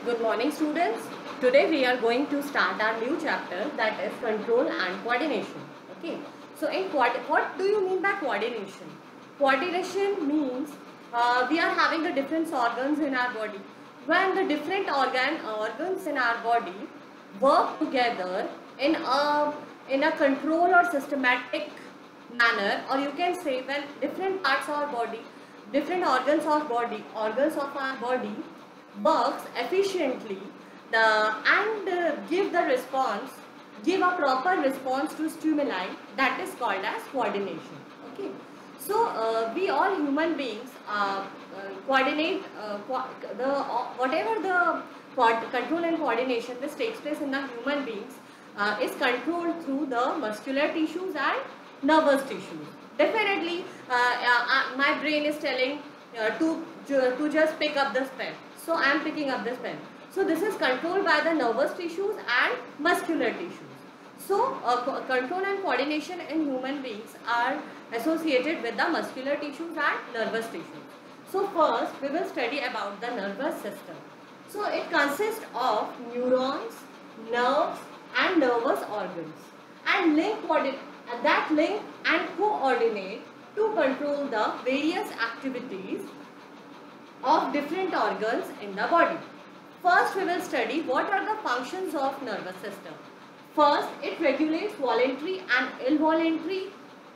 Good morning, students. Today we are going to start our new chapter, that is control and coordination. Okay. So what do you mean by coordination? Coordination means we are having the different organs in our body. When the different organs in our body work together in a control or systematic manner, or you can say when different parts of our body, different organs of our body works efficiently give a proper response to stimuli, that is called as coordination. Okay. So we all human beings coordinate whatever the control and coordination which takes place in the human beings is controlled through the muscular tissues and nervous tissues. Definitely my brain is telling to just pick up this pen. So I am picking up this pen. So this is controlled by the nervous tissues and muscular tissues. So control and coordination in human beings are associated with the muscular tissues and nervous tissues. So first we will study about the nervous system. So it consists of neurons, nerves and nervous organs, and link and coordinate to control the various activities of different organs in the body. First we will study what are the functions of nervous system. First, it regulates voluntary and involuntary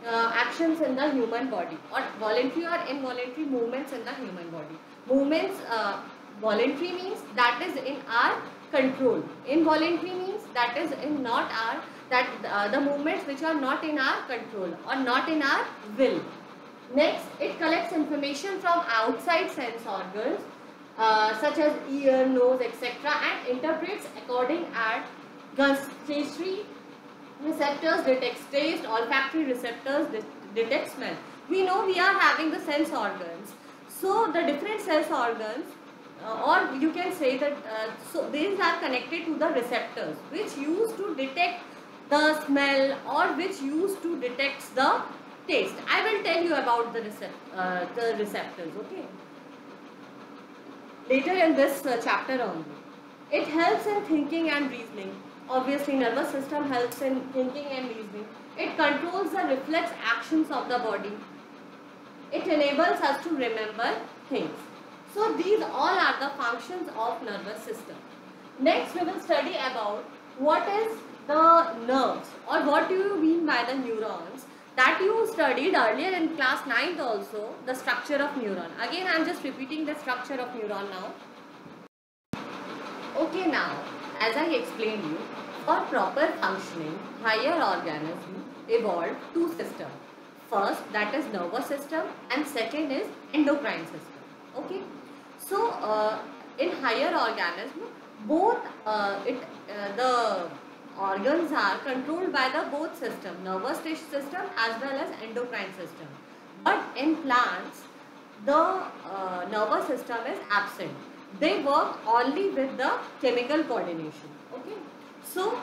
actions in the human body, or voluntary or involuntary movements in the human body. Movements, voluntary means that is in our control. Involuntary means that is in not our, the movements which are not in our control or not in our will. Next, it collects information from outside sense organs such as ear, nose, etc. and interprets according at gustatory receptors detect taste, olfactory receptors detect smell. We know we are having the sense organs. So the different sense organs or you can say that so these are connected to the receptors which used to detect the smell or which used to detect the taste. I will tell you about the receptors, okay, later in this chapter only. It helps in thinking and reasoning. Obviously, nervous system helps in thinking and reasoning. It controls the reflex actions of the body. It enables us to remember things. So these all are the functions of nervous system. Next, we will study about what is the nerves, or what do you mean by the neurons, that you studied earlier in class 9th also, the structure of neuron. Again, I am just repeating the structure of neuron now. Okay, now, as I explained you, for proper functioning, higher organisms evolved two systems. First, that is nervous system, and second is endocrine system. Okay, so in higher organism, both the organs are controlled by the both system, nervous system as well as endocrine system. But in plants, the nervous system is absent. They work only with the chemical coordination. Okay, so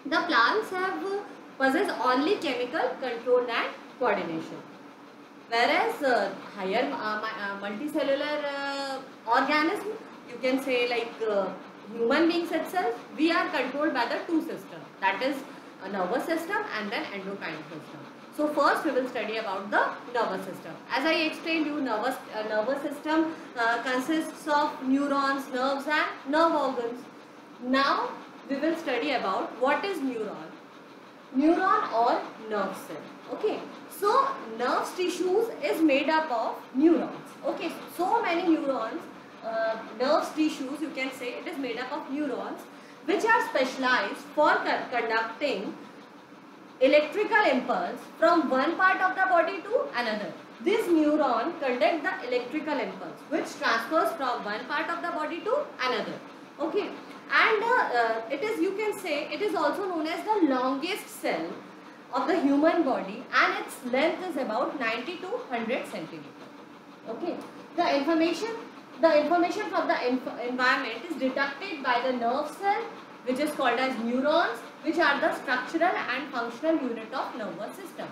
the plants possess only chemical control and coordination, whereas higher multicellular organism, you can say like human beings itself, we are controlled by the two systems, that is a nervous system and then endocrine system. So first we will study about the nervous system. As I explained you, nervous system consists of neurons, nerves and nerve organs. Now we will study about what is neuron. Neuron or nerve cell. Okay, so nerve tissues is made up of neurons. Okay, so many neurons, nerve tissues, you can say, it is made up of neurons which are specialized for conducting electrical impulse from one part of the body to another. This neuron conduct the electrical impulse which transfers from one part of the body to another. Okay, and it is, you can say, it is also known as the longest cell of the human body, and its length is about 90 to 100 centimeters. Okay, the information from the environment is deducted by the nerve cell, which is called as neurons, which are the structural and functional unit of nervous system.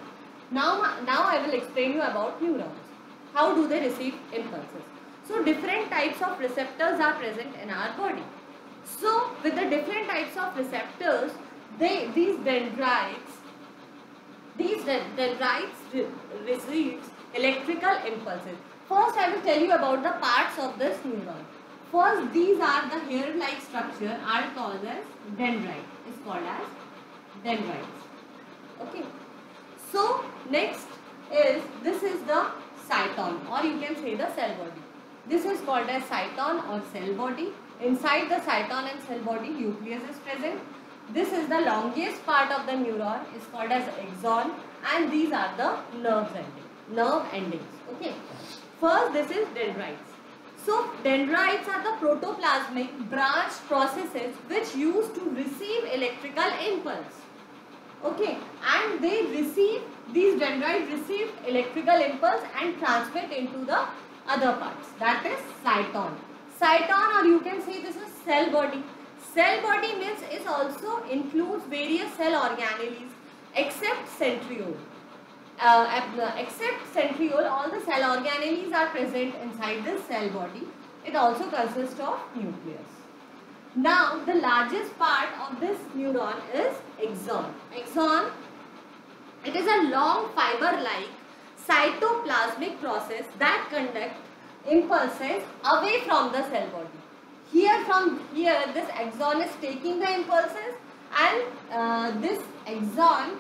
Now I will explain you about neurons. How do they receive impulses? So different types of receptors are present in our body. So with the different types of receptors, these dendrites receives electrical impulses. First I will tell you about the parts of this neuron. First, these are the hair-like structure are called as dendrite. Is called as dendrites. Okay. So next is, this is the cyton, or you can say the cell body. This is called as cyton or cell body. Inside the cyton and cell body, nucleus is present. This is the longest part of the neuron, is called as axon, and these are the nerve endings. Okay. First, this is dendrites. So dendrites are the protoplasmic branch processes which used to receive electrical impulse. Okay, and these dendrites receive electrical impulse and transmit into the other parts. That is cyton. Cyton, or you can say this is cell body. Cell body means it also includes various cell organelles except centriole. Except centriole, all the cell organelles are present inside this cell body. It also consists of nucleus. Now, the largest part of this neuron is axon. Axon, it is a long fiber-like cytoplasmic process that conducts impulses away from the cell body. From here, this axon is taking the impulses, and this axon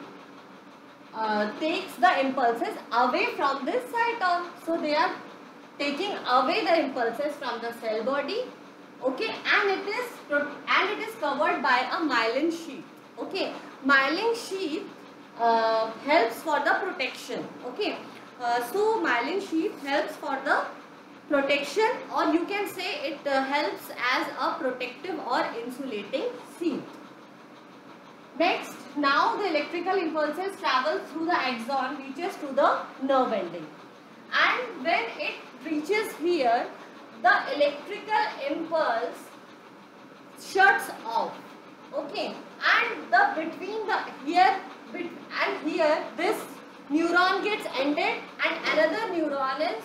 takes the impulses away from this cyton. So they are taking away the impulses from the cell body. Okay, and it is covered by a myelin sheath. Okay, myelin sheath helps for the protection. Okay, so myelin sheath helps for the protection, or you can say it helps as a protective or insulating sheath. Next, now the electrical impulses travel through the axon, reaches to the nerve ending, and when it reaches here, the electrical impulse shuts off. Okay, and here this neuron gets ended and another neuron is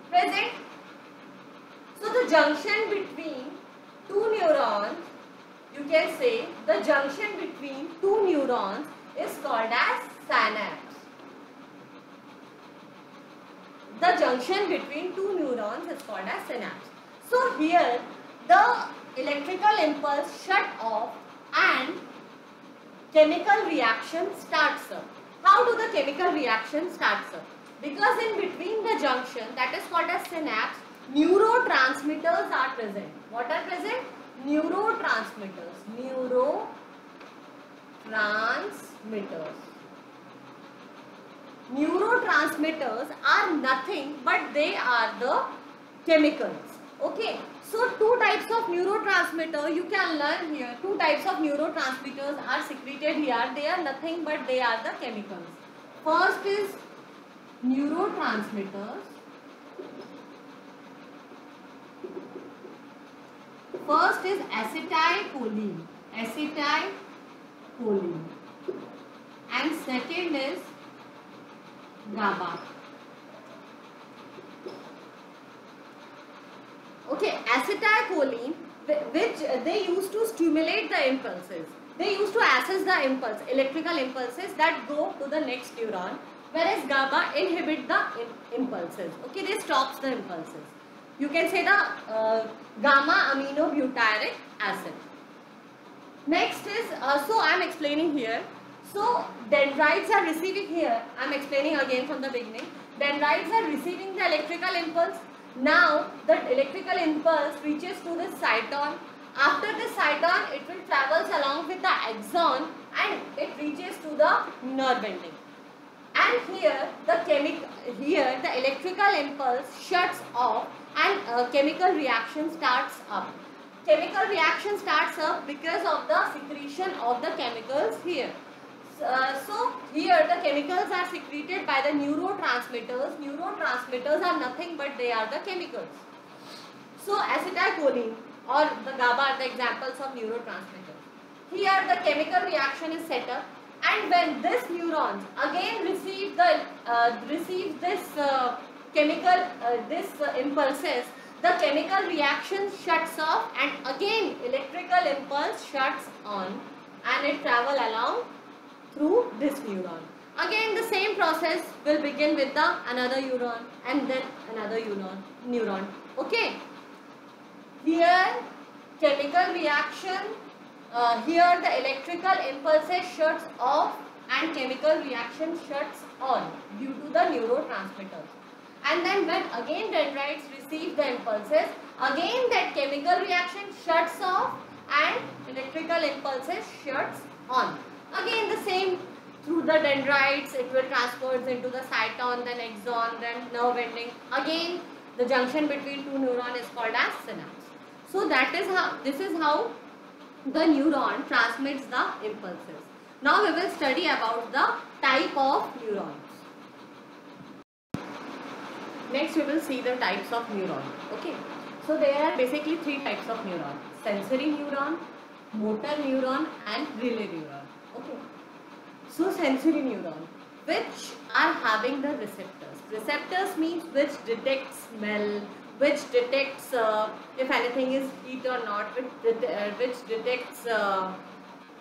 present. So the junction between two neurons, you can say the junction between two neurons is called as synapse. The junction between two neurons is called as synapse. So here the electrical impulse shut off and chemical reaction starts up. How do the chemical reaction starts up? Because in between the junction, that is called as synapse, neurotransmitters are present. What are present? Neurotransmitters. Neurotransmitters are nothing but they are the chemicals. Okay. So two types of neurotransmitter you can learn here. Two types of neurotransmitters are secreted here. They are nothing but they are the chemicals. First is neurotransmitters. First is acetylcholine. And second is GABA. Okay, acetylcholine, which they used to stimulate the impulses. They used to assess the electrical impulses that go to the next neuron, whereas GABA inhibit the impulses. Okay, they stops the impulses. You can say the gamma aminobutyric acid. Next is, so I am explaining here. So dendrites are receiving here, I am explaining again from the beginning. Dendrites are receiving the electrical impulse. Now the electrical impulse reaches to the cyton. After the cyton, it will travels along with the axon and it reaches to the nerve ending. And here the electrical impulse shuts off and chemical reaction starts up. Chemical reaction starts up because of the secretion of the chemicals here. So here the chemicals are secreted by the neurotransmitters. Neurotransmitters are nothing but they are the chemicals. So acetylcholine or the GABA are the examples of neurotransmitters. Here the chemical reaction is set up, and when this neurons again receive this impulses, the chemical reaction shuts off and again electrical impulse shuts on and it travel along through this neuron. Again the same process will begin with the another neuron and then another neuron. Okay. Here chemical reaction, here the electrical impulses shuts off and chemical reaction shuts on due to the neurotransmitters. And then when again dendrites receive the impulses, again that chemical reaction shuts off and electrical impulses shuts on. Again the same, through the dendrites it will transfer into the cyton, then axon, then nerve ending. Again the junction between two neurons is called as synapse. So that is how, this is how the neuron transmits the impulses. Now we will study about the type of neurons. Next we will see the types of neuron. Okay. So there are basically three types of neuron: sensory neuron, motor neuron and relay neuron. Okay. So sensory neuron, which are having the receptors. Receptors means which detects smell, which detects if anything is heat or not, which detects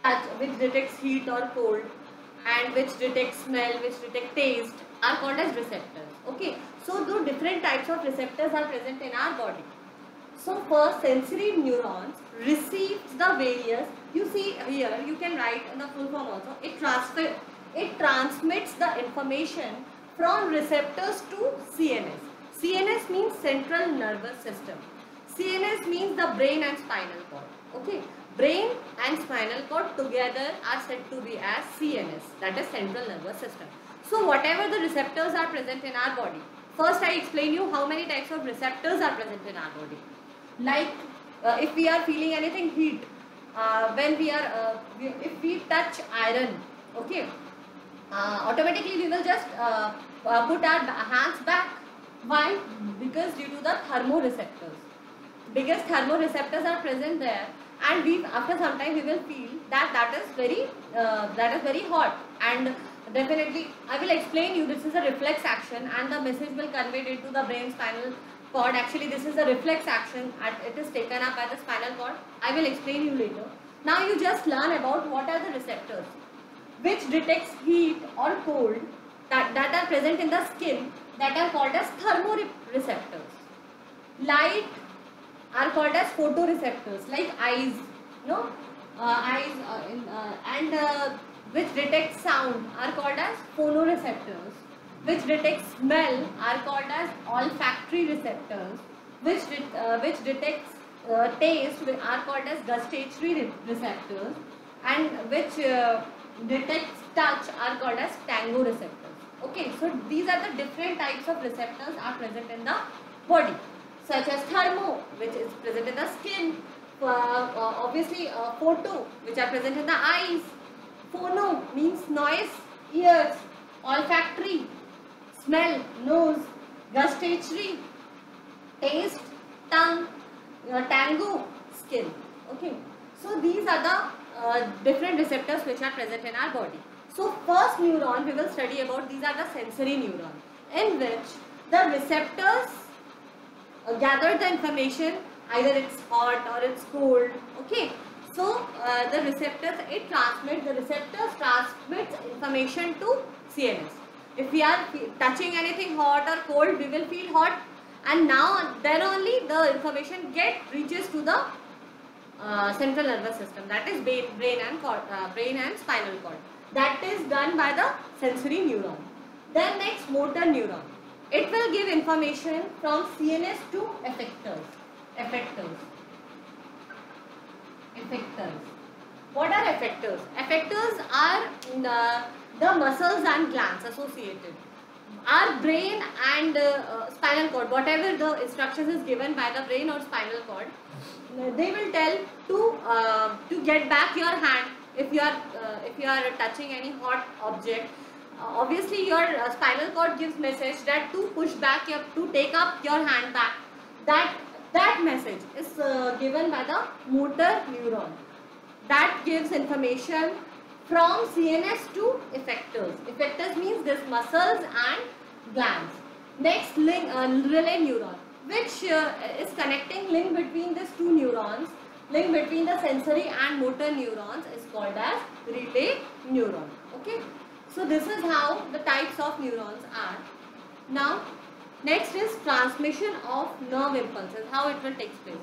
touch, which detects heat or cold, and which detects smell, which detects taste, are called as receptors. Okay. So the different types of receptors are present in our body. So first, sensory neurons receives the various, you see here you can write in the full form also, it transmits the information from receptors to CNS. CNS means central nervous system. CNS means the brain and spinal cord. Okay, brain and spinal cord together are said to be as CNS, that is central nervous system. So whatever the receptors are present in our body, first I explain you how many types of receptors are present in our body. Like if we are feeling anything heat, when we are if we touch iron, okay, automatically we will just put our hands back. Why? Because due to the thermoreceptors. Biggest thermoreceptors are present there, and we after some time we will feel that is very hot, and definitely I will explain you, this is a reflex action and the message will conveyed into the brain spinal cord. Actually this is a reflex action and it is taken up by the spinal cord. I will explain you later. Now you just learn about what are the receptors which detects heat or cold that are present in the skin, that are called as thermoreceptors. Light are called as photoreceptors, like eyes, and which detect sound are called as phonoreceptors, which detect smell are called as olfactory receptors, which detects taste are called as gustatory receptors, and which detects touch are called as tango receptors. Okay, so these are the different types of receptors are present in the body, such as thermo, which is present in the skin, obviously photo, which are present in the eyes, phono means noise, ears, olfactory, smell, nose, gustatory, taste, tongue, tango, skin. Okay, so these are the different receptors which are present in our body. So first neuron we will study about, these are the sensory neuron, in which the receptors gather the information, either it's hot or it's cold. Okay, so the receptors transmits information to CNS. If we are touching anything hot or cold, we will feel hot, and now then only the information reaches to the central nervous system, that is brain and spinal cord. That is done by the sensory neuron. Then next, motor neuron. It will give information from CNS to effectors. What are effectors? Effectors are the muscles and glands associated. Our brain and spinal cord, whatever the instructions is given by the brain or spinal cord, they will tell to get back your hand if you are touching any hot object. Obviously your spinal cord gives message that to push back to take up your hand back. That message is given by the motor neuron. That gives information from CNS to effectors. Effectors means this muscles and glands. Next, relay neuron, which is connecting link between these two neurons, link between the sensory and motor neurons, is called as relay neuron. Okay, so this is how the types of neurons are. Now, next is transmission of nerve impulses, how it will take place.